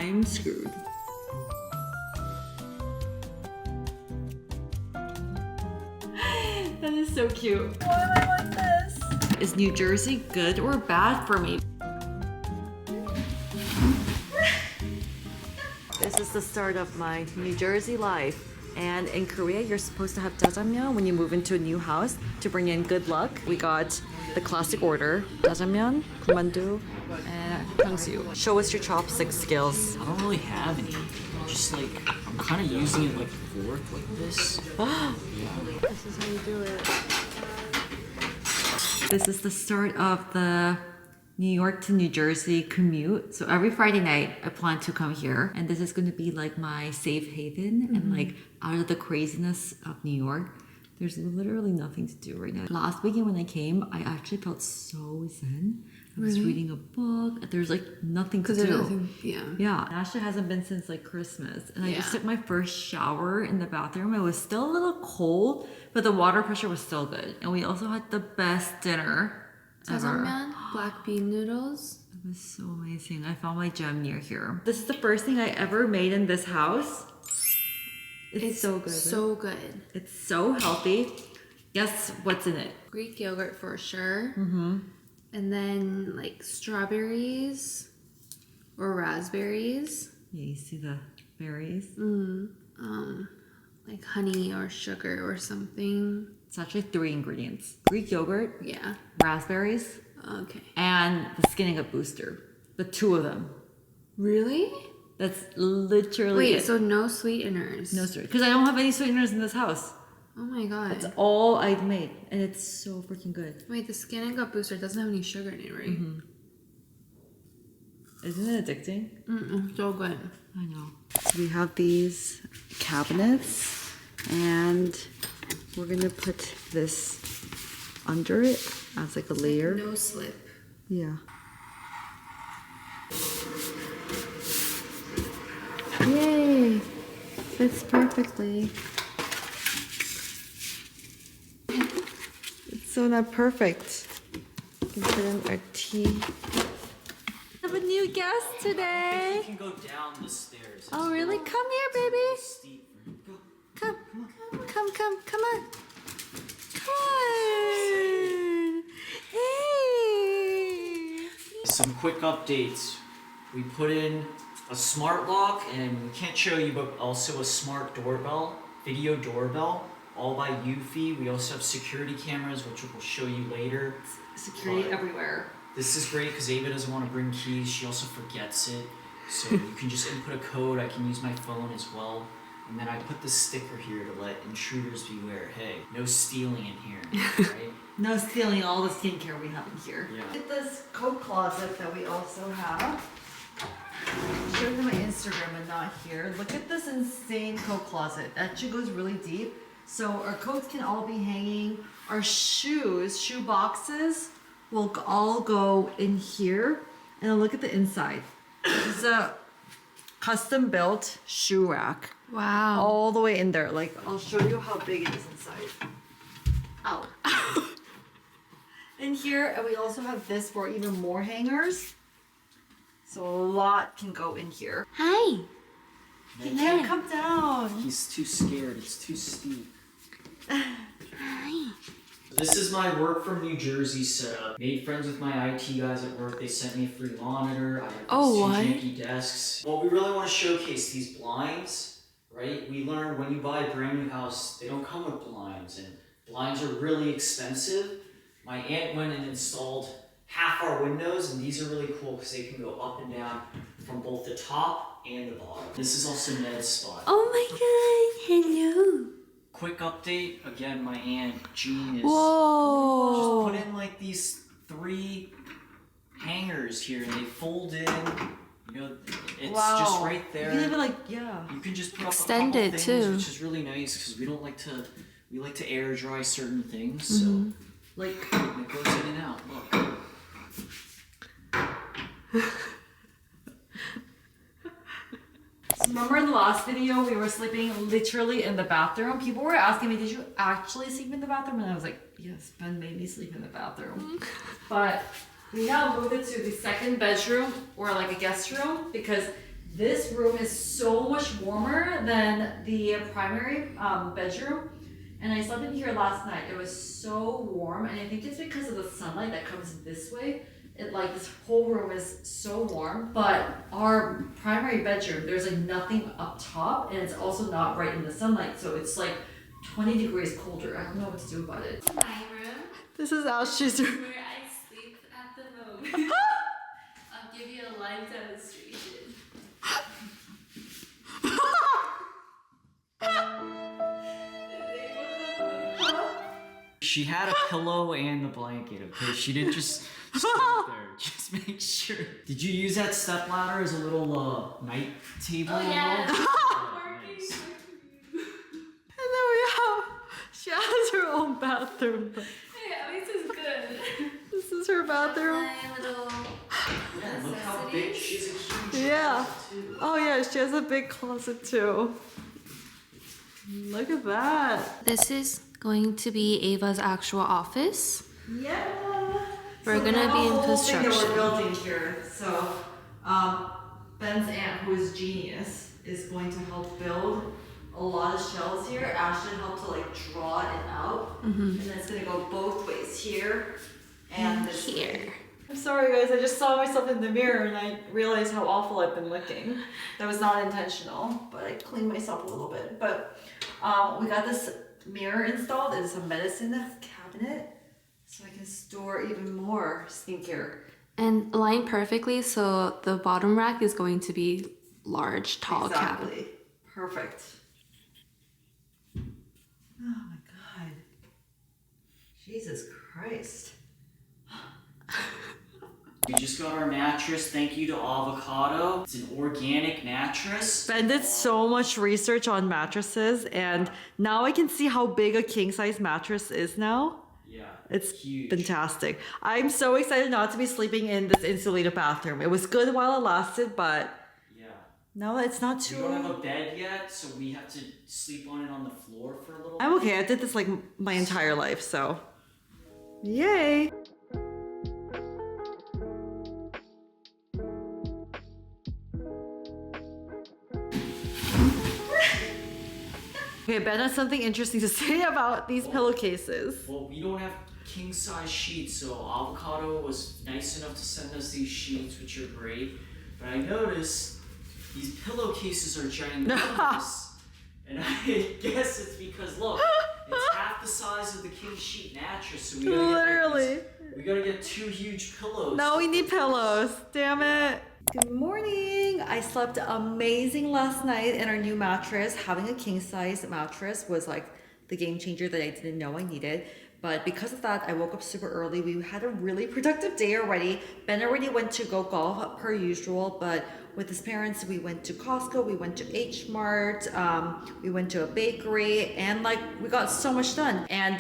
I'm screwed. That is so cute. Why am I like this? Is New Jersey good or bad for me? This is the start of my New Jersey life. And in Korea, you're supposed to have jjajangmyeon when you move into a new house to bring in good luck. We got the classic order: jjajangmyeon, kummandu, and 탕수육. Show us your chopstick skills. I don't really have any. Just like, I'm kind of using it like fork like this. Yeah. This is how you do it. This is the start of the New York to New Jersey commute. So every Friday night, I plan to come here. And this is going to be like my safe haven and like out of the craziness of New York. There's literally nothing to do right now. Last weekend when I came, I actually felt so zen. I was reading a book. There's like nothing to do. Yeah. Ashley hasn't been since like Christmas. And I just took my first shower in the bathroom. It was still a little cold, but the water pressure was still good. And we also had the best dinner ever. jjajangmyeon, black bean noodles. It was so amazing. I found my gem near here. This is the first thing I ever made in this house. It's so good. So good. It's so healthy. Guess what's in it? Greek yogurt for sure. And then like strawberries or raspberries. Yeah, you see the berries? Like honey or sugar or something. It's actually 3 ingredients. Greek yogurt, Yeah. raspberries, Okay. and the skinning up booster. The 2 of them. Really? That's literally Wait, it. so no sweeteners? No sweeteners. Because I don't have any sweeteners in this house. Oh my god. That's all I've made. And it's so freaking good. Wait, the Skin and Gut Booster doesn't have any sugar in it, right? Isn't it addicting? So good. I know. So we have these cabinets, and we're gonna put this under it as like a layer. No slip. Yeah. Yay! Fits perfectly. It's so not perfect. We can put in our tea. We have a new guest today. You can go down the stairs. Oh really? Come here, baby. Steep. Go. Come on. Come on. Hey. Some quick updates. We put in a smart lock, and we can't show you, but also a smart doorbell, video doorbell, all by Eufy. We also have security cameras, which we'll show you later. Security everywhere. This is great because Ava doesn't want to bring keys. She also forgets it. So you can just input a code. I can use my phone as well. And then I put this sticker here to let intruders beware. Hey, no stealing in here, right? No stealing all the skincare we have in here. Yeah. Look at this coat closet that we also have. I'll show you my Instagram and not here. Look at this insane coat closet. That actually goes really deep. So our coats can all be hanging. Our shoes, shoe boxes, will all go in here. And look at the inside. This is a custom built shoe rack. Wow. All the way in there. Like, I'll show you how big it is inside. Ow. In here, and we also have this for even more hangers. So a lot can go in here. Hi. He can't come down. He's too scared. It's too steep. Hi. This is my work from New Jersey setup. Made friends with my IT guys at work. They sent me a free monitor. I have these 2 janky desks. Well, we really want to showcase these blinds, right? We learned when you buy a brand new house, they don't come with blinds, and blinds are really expensive. My aunt went and installed half our windows, and these are really cool because they can go up and down from both the top and the bottom. This is also Ned's spot. Oh my god. Hello. Quick update, again, my aunt Jean is Whoa. just put in like these 3 hangers here, and they fold in. You know, it's just right there. You can even like, yeah. You can just put Extend up a it, couple things, too. which is really nice because we like to air dry certain things, so Like, it goes in and out. Look. remember in the last video, we were sleeping literally in the bathroom. People were asking me, did you actually sleep in the bathroom? And I was like, yes, Ben made me sleep in the bathroom. But we now moved it to the second bedroom, or like a guest room, because This room is so much warmer than the primary bedroom. And I slept in here last night. It was so warm, and I think it's because of the sunlight that comes this way. It like this whole room is so warm. But our primary bedroom, there's like nothing up top, and it's also not right in the sunlight, so it's like 20 degrees colder. I don't know what to do about it. My room, This is Ashley's room. where I sleep at the moment. I'll give you a live demonstration. She had a pillow and the blanket, okay? She didn't just sleep there. Just make sure. Did you use that step ladder as a little night table? Oh, yeah. Nice. And then we have, she has her own bathroom. Hey, at least it's good. This is her bathroom. My little Yeah, look how big. She's a huge Yeah. closet, too. Oh yeah, she has a big closet too. Look at that. This is going to be Ava's actual office. Yeah. We're gonna be in construction. That we're building here. So, Ben's aunt, who is genius, is going to help build a lot of shelves here. Ashton helped to like draw it out, and then it's gonna go both ways here and this way. Here. I'm sorry guys, I just saw myself in the mirror and I realized how awful I've been looking. That was not intentional, but I cleaned myself a little bit. But we got this mirror installed. It's a medicine cabinet, so I can store even more skincare. And lined perfectly, so the bottom rack is going to be large, tall cabinet. Exactly. Perfect. Oh my god. Jesus Christ. We just got our mattress. Thank you to Avocado. It's an organic mattress. Ben did so much research on mattresses, and now I can see how big a king size mattress is now. Yeah, It's huge. fantastic. I'm so excited not to be sleeping in this insulated bathroom. It was good while it lasted, but Yeah. now it's not We too. don't have a bed yet, so we have to sleep on it on the floor for a little I'm bit. okay. I did this like my entire life, so. Yay! Okay, Ben has something interesting to say about these pillowcases. Well, we don't have king size sheets, so Avocado was nice enough to send us these sheets, which are great. But I noticed these pillowcases are ginormous. And I guess it's because, look, it's half the size of the king sheet mattress, so we gotta Literally. we gotta get two huge pillows. Now we need pillows. Damn it. Good morning. I slept amazing last night in our new mattress. Having a king size mattress was like the game changer that I didn't know I needed. But because of that, I woke up super early. We had a really productive day already. Ben already went to go golf per usual, but with his parents, we went to Costco, we went to H Mart, we went to a bakery, and like we got so much done. And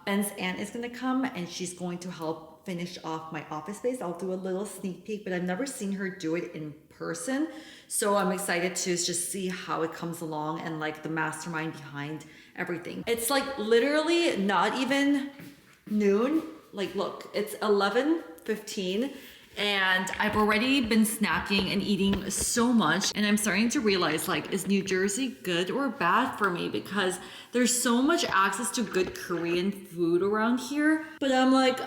Ben's aunt is gonna come and she's going to help finish off my office space. I'll do a little sneak peek, but I've never seen her do it in person. So I'm excited to just see how it comes along and like the mastermind behind everything. It's like literally not even noon. Like look, it's 11:15 and I've already been snacking and eating so much, and I'm starting to realize like, is New Jersey good or bad for me? Because there's so much access to good Korean food around here, but I'm like,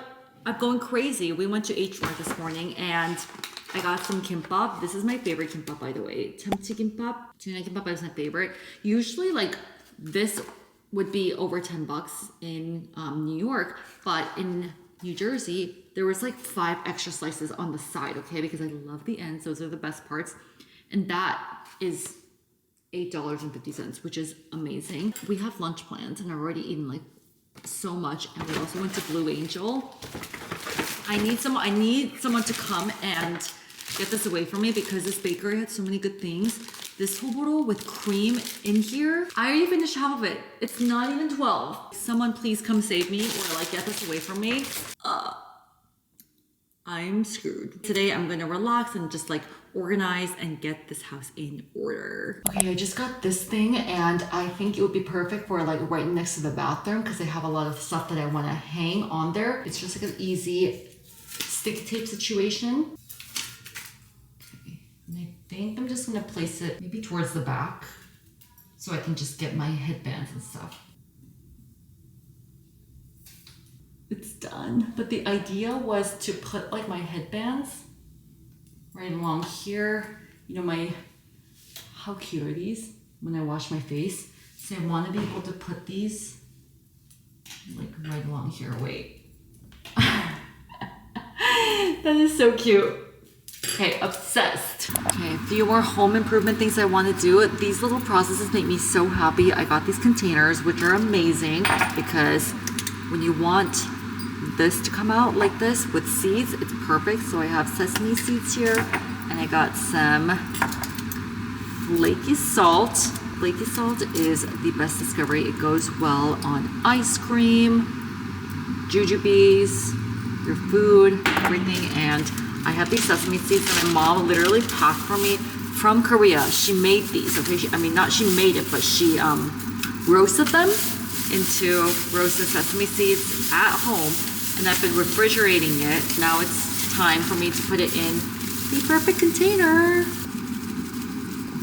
I'm going crazy. We went to H Mart this morning and I got some kimbap. This is my favorite kimbap, by the way. Kimchi kimbap. Tuna kimbap is my favorite. Usually like this would be over $10 in New York, but in New Jersey, there was like 5 extra slices on the side, okay? Because I love the ends. Those are the best parts. And that is $8.50, which is amazing. We have lunch plans and I've already eaten like so much. And we also went to Blue Angel. I need someone to come and get this away from me because this bakery had so many good things. This toboro with cream in here, I already finished half of it. It's not even 12. Someone please come save me or like get this away from me. I'm screwed. Today I'm gonna relax and just like organize and get this house in order. Okay, I just got this thing and I think it would be perfect for like right next to the bathroom because I have a lot of stuff that I want to hang on there. It's just like an easy stick tape situation. Okay, and I think I'm just gonna place it maybe towards the back so I can just get my headbands and stuff. It's done. But the idea was to put like my headbands right along here. You know, how cute are these when I wash my face? So I want to be able to put these like right along here. Wait. That is so cute. Okay, obsessed. Okay, a few more home improvement things I want to do. These little processes make me so happy. I got these containers, which are amazing because when you want this to come out like this with seeds, it's perfect. So I have sesame seeds here, and I got some flaky salt. Flaky salt is the best discovery. It goes well on ice cream, jujubes, your food, everything. And I have these sesame seeds that my mom literally packed for me from Korea. She made these, okay? She made it, but she roasted them into roasted sesame seeds at home. And I've been refrigerating it. Now it's time for me to put it in the perfect container.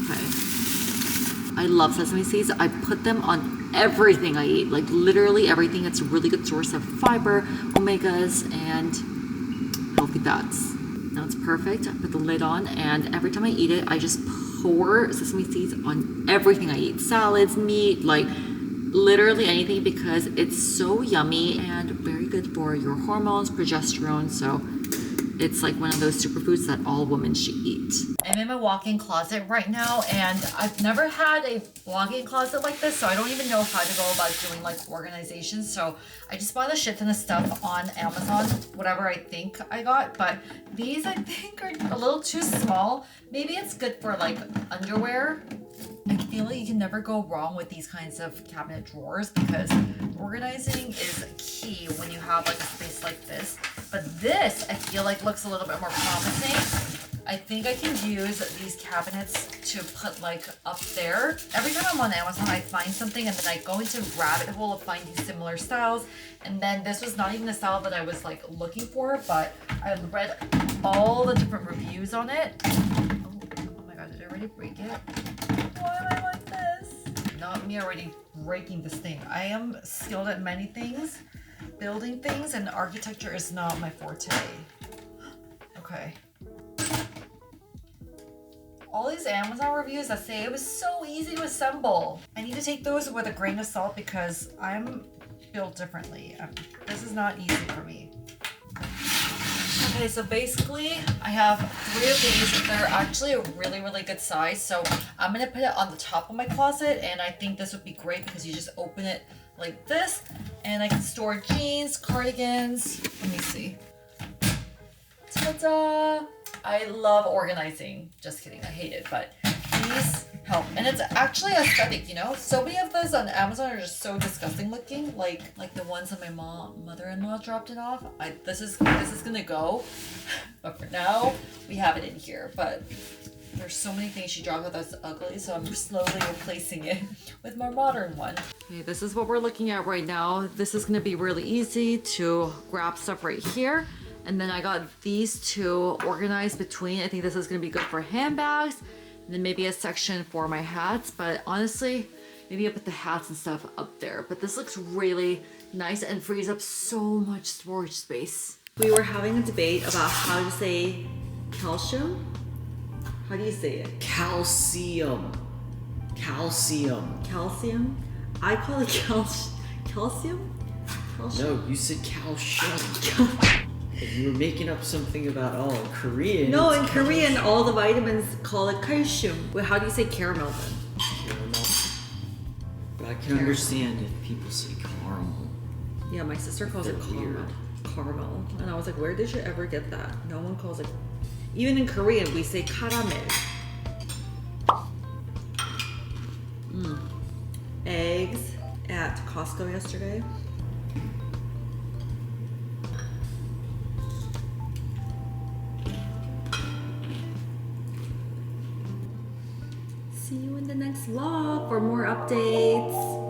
Okay. I love sesame seeds. I put them on everything I eat, like literally everything. It's a really good source of fiber, omegas, and healthy fats. Now it's perfect. I put the lid on, and every time I eat it, I just pour sesame seeds on everything I eat. Salads, meat, like literally anything, because it's so yummy and very good for your hormones, progesterone. So it's like one of those superfoods that all women should eat. I'm in my walk-in closet right now, and I've never had a walk-in closet like this, so I don't even know how to go about doing like organization. So I just bought a shit ton of stuff on Amazon, whatever I think I got, but these I think are a little too small. Maybe it's good for like underwear. I feel like you can never go wrong with these kinds of cabinet drawers because organizing is key when you have like a space like this. But this, I feel like, looks a little bit more promising. I think I can use these cabinets to put like up there. Every time I'm on Amazon, I find something and then I go into a rabbit hole of finding similar styles. And then this was not even the style that I was like looking for, but I read all the different reviews on it. Oh my god, did I already break it? Why am I like this? Not me already breaking this thing. I am skilled at many things. Building things and architecture is not my forte. Okay. All these Amazon reviews that say it was so easy to assemble. I need to take those with a grain of salt because I'm built differently. This is not easy for me. Okay, so basically I have 3 of these. They're actually a really, really good size. So I'm gonna put it on the top of my closet, and I think this would be great because you just open it like this, and I can store jeans, cardigans. Let me see. Ta-da! I love organizing. Just kidding, I hate it, but these help. And it's actually aesthetic, you know? So many of those on Amazon are just so disgusting looking, like the ones that my mother-in-law dropped it off. This is gonna go, but for now we have it in here. But there's so many things she dropped off that's ugly, so I'm slowly replacing it with more modern one. Okay, this is what we're looking at right now. This is gonna be really easy to grab stuff right here. And then I got these two organized between. I think this is gonna be good for handbags, and then maybe a section for my hats. But honestly, maybe I'll put the hats and stuff up there. But this looks really nice and frees up so much storage space. We were having a debate about how to say calcium. How do you say it? Calcium. Calcium. Calcium? I call it calcium? No, you said calcium. You were making up something about, oh, in Korean. No, in calcium. Korean, all the vitamins call it calcium. Well, how do you say caramel then? Caramel. But I can understand if people say caramel. Yeah, my sister calls it They're weird. caramel. And I was like, where did you ever get that? No one calls it. Even in Korean, we say caramel. Eggs at Costco yesterday. See you in the next vlog for more updates.